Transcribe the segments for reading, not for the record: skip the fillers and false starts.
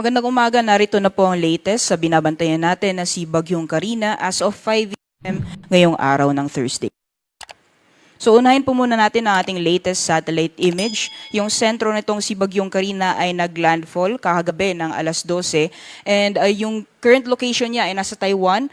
Magandang umaga, narito na po ang latest sa binabantayan natin na si Bagyong Karina as of 5 p.m. ngayong araw ng Thursday. So unahin po muna natin ang ating latest satellite image. Yung sentro nitong si Bagyong Karina ay naglandfall kakagabi ng alas 12 and yung current location niya ay nasa Taiwan,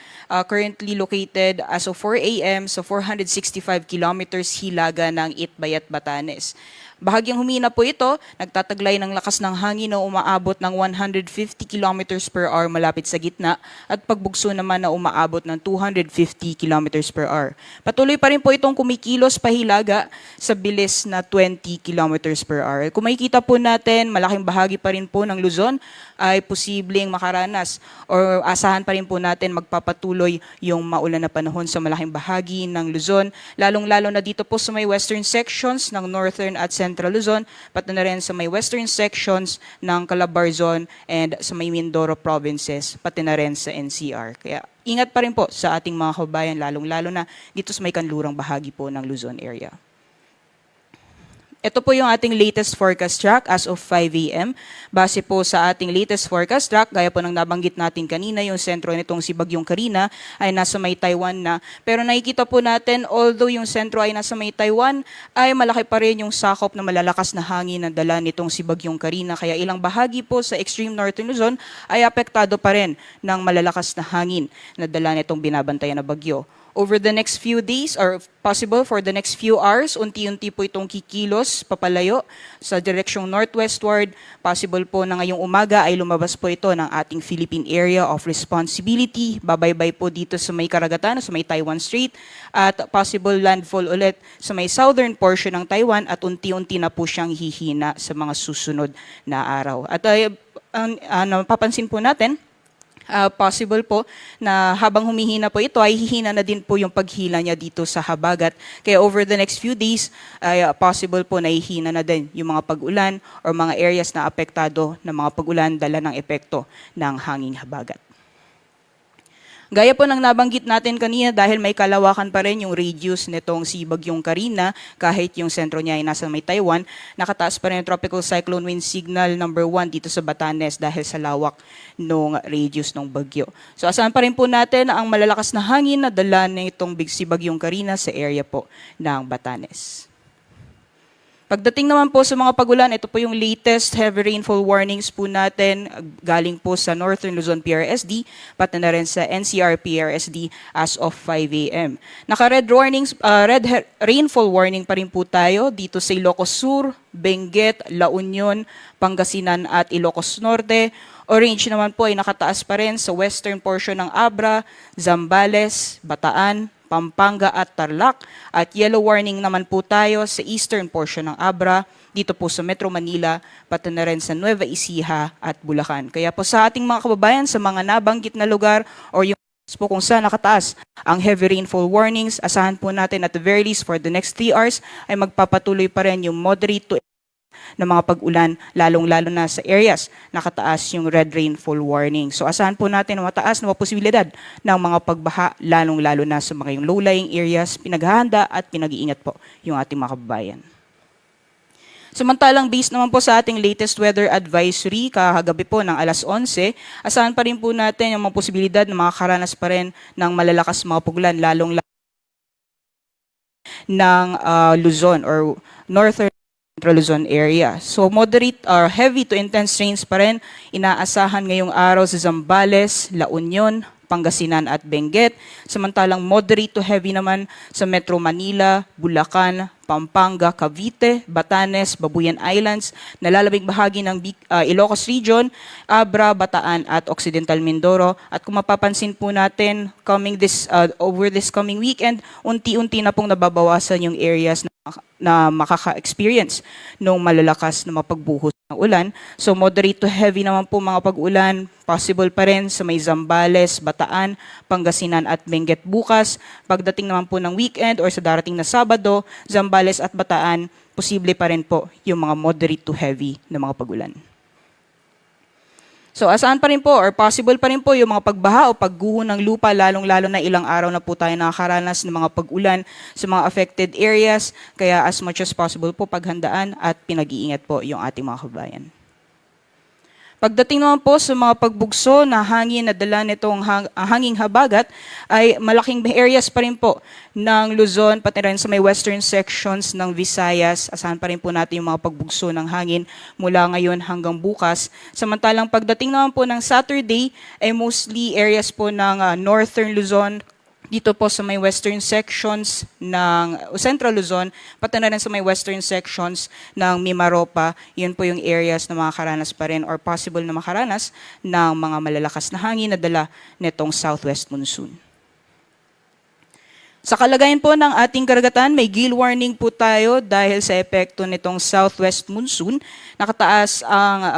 currently located as of 4 a.m. sa 465 kilometers hilaga ng Itbayat, Batanes. Bahagyang humina po ito, nagtataglay ng lakas ng hangin na umaabot ng 150 kilometers per hour malapit sa gitna at pagbugso naman na umaabot ng 250 kilometers per hour. Patuloy pa rin po itong kumikilos pahilaga sa bilis na 20 kilometers per hour. Kung makikita po natin, malaking bahagi pa rin po ng Luzon ay posibleng makaranas or asahan pa rin po natin magpapatuloy yung maulan na panahon sa malaking bahagi ng Luzon, lalong-lalo na dito po sa may western sections ng northern at central Luzon, pati na rin sa may western sections ng Calabarzon and sa may Mindoro provinces, pati na rin sa NCR. Kaya ingat pa rin po sa ating mga kababayan, lalong-lalo na dito sa may kanlurang bahagi po ng Luzon area. Ito po yung ating latest forecast track as of 5 a.m. Base po sa ating latest forecast track, gaya po ng nabanggit natin kanina, yung sentro nitong si Bagyong Karina ay nasa may Taiwan na. Pero nakikita po natin, although yung sentro ay nasa may Taiwan, ay malaki pa rin yung sakop na malalakas na hangin na dala nitong si Bagyong Karina. Kaya ilang bahagi po sa extreme northern Luzon ay apektado pa rin ng malalakas na hangin na dala nitong binabantayan na bagyo. Over the next few days or possible for the next few hours, unti-unti po itong kikilos papalayo sa direksyong northwestward. Possible po na ngayong umaga ay lumabas po ito ng ating Philippine Area of Responsibility. Babaybay po dito sa may karagatan, sa may Taiwan Strait, at possible landfall ulit sa may southern portion ng Taiwan at unti-unti na po siyang hihina sa mga susunod na araw. At papansin po natin, possible po na habang humihina po ito ay hihina na din po yung paghila niya dito sa habagat. Kaya over the next few days ay possible po na hihina na din yung mga pag-ulan or mga areas na apektado ng mga pag-ulan dala ng epekto ng hanging habagat. Gaya po ng nabanggit natin kanina, dahil may kalawakan pa rin yung radius nitong si Bagyong Karina, kahit yung sentro niya ay nasa may Taiwan, nakataas pa rin yung tropical cyclone wind signal number 1 dito sa Batanes dahil sa lawak ng radius ng bagyo. So asahan pa rin po natin ang malalakas na hangin na dala nitong si Bagyong Karina sa area po ng Batanes. Pagdating naman po sa mga pagulan, ito po yung latest heavy rainfall warnings po natin galing po sa Northern Luzon PRSD, pati na rin sa NCR PRSD as of 5 a.m. Naka-red rainfall warning pa rin po tayo dito sa Ilocos Sur, Benguet, La Union, Pangasinan at Ilocos Norte. Orange naman po ay nakataas pa rin sa western portion ng Abra, Zambales, Bataan, Pampanga at Tarlac, at yellow warning naman po tayo sa eastern portion ng Abra, dito po sa Metro Manila, pati na rin sa Nueva Ecija at Bulacan. Kaya po sa ating mga kababayan sa mga nabanggit na lugar or yung po kung saan nakataas ang heavy rainfall warnings, asahan po natin at the very least for the next 3 hours ay magpapatuloy pa rin yung moderate to ng mga pag-ulan, lalong-lalo na sa areas nakataas yung red rainfall warning. So asahan po natin na mataas na posibilidad ng mga pagbaha, lalong-lalo na sa mga yung low-lying areas, pinaghahanda at pinag-iingat po yung ating mga kababayan. Samantalang based naman po sa ating latest weather advisory kahagabi po ng alas 11, asahan pa rin po natin yung mga posibilidad na makakaranas pa rin ng malalakas mga pag-ulan, lalong-lalo ng Luzon or northern Central Luzon area. So moderate or heavy to intense rains pa rin inaasahan ngayong araw sa Zambales, La Union, Pangasinan at Benguet. Samantalang moderate to heavy naman sa Metro Manila, Bulacan, Pampanga, Cavite, Batanes, Babuyan Islands, nalalabing bahagi ng Ilocos Region, Abra, Bataan at Occidental Mindoro. At kung mapapansin po natin, over this coming weekend, unti-unti na pong nababawasan yung areas na makaka-experience ng malalakas na mapagbuhos ng ulan. So moderate to heavy naman po mga pag-ulan, possible pa rin sa may Zambales, Bataan, Pangasinan at Benguet bukas. Pagdating naman po ng weekend or sa darating na Sabado, Zambales at Bataan, posible pa rin po yung mga moderate to heavy na mga pag-ulan. So asahan pa rin po or possible pa rin po yung mga pagbaha o pagguho ng lupa, lalong-lalo na ilang araw na po tayo nakakaranas ng mga pag-ulan sa mga affected areas. Kaya as much as possible po paghandaan at pinag-iingat po yung ating mga kabayan. Pagdating naman po sa mga pagbugso na hangin na dala nitong hanging habagat, ay malaking areas pa rin po ng Luzon, pati rin sa may western sections ng Visayas. Asahan pa rin po natin yung mga pagbugso ng hangin mula ngayon hanggang bukas. Samantalang pagdating naman po ng Saturday, ay mostly areas po ng northern Luzon, dito po sa may western sections ng Central Luzon, pati na rin sa may western sections ng Mimaropa, yun po yung areas na makakaranas pa rin or possible na makaranas ng mga malalakas na hangin na dala nitong southwest monsoon. Sa kalagayan po ng ating karagatan, may gale warning po tayo dahil sa epekto nitong southwest monsoon. Nakataas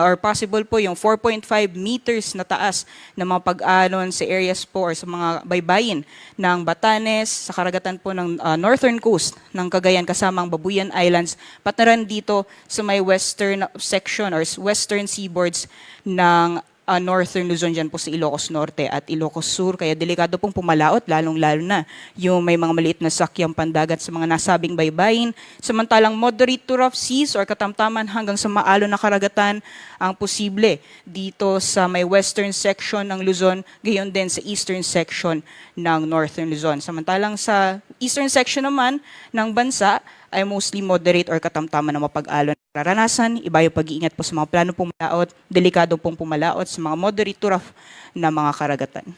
or possible po yung 4.5 meters na taas ng mga pag-alon sa areas po or sa mga baybayin ng Batanes, sa karagatan po ng northern coast ng Cagayan kasama ang Babuyan Islands, pati rin dito sa may western section or western seaboards ng northern Luzon dyan po sa Ilocos Norte at Ilocos Sur. Kaya delikado pong pumalaot, lalong-lalo na yung may mga maliit na sakyang pandagat sa mga nasabing baybayin. Samantalang moderate to rough seas or katamtaman hanggang sa maalon na karagatan ang posible dito sa may western section ng Luzon, gayon din sa eastern section ng northern Luzon. Samantalang sa eastern section naman ng bansa, ay mostly moderate or katamtaman na mapag-alon. Naranasan, iba yung pag-iingat po sa mga plano pumalaot, delikado pong pumalaot sa mga moderate to rough na mga karagatan.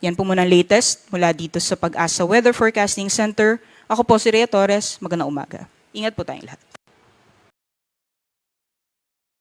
Yan po muna ang latest mula dito sa Pag-asa Weather Forecasting Center. Ako po si Rhea Torres, magandang umaga. Ingat po tayong lahat.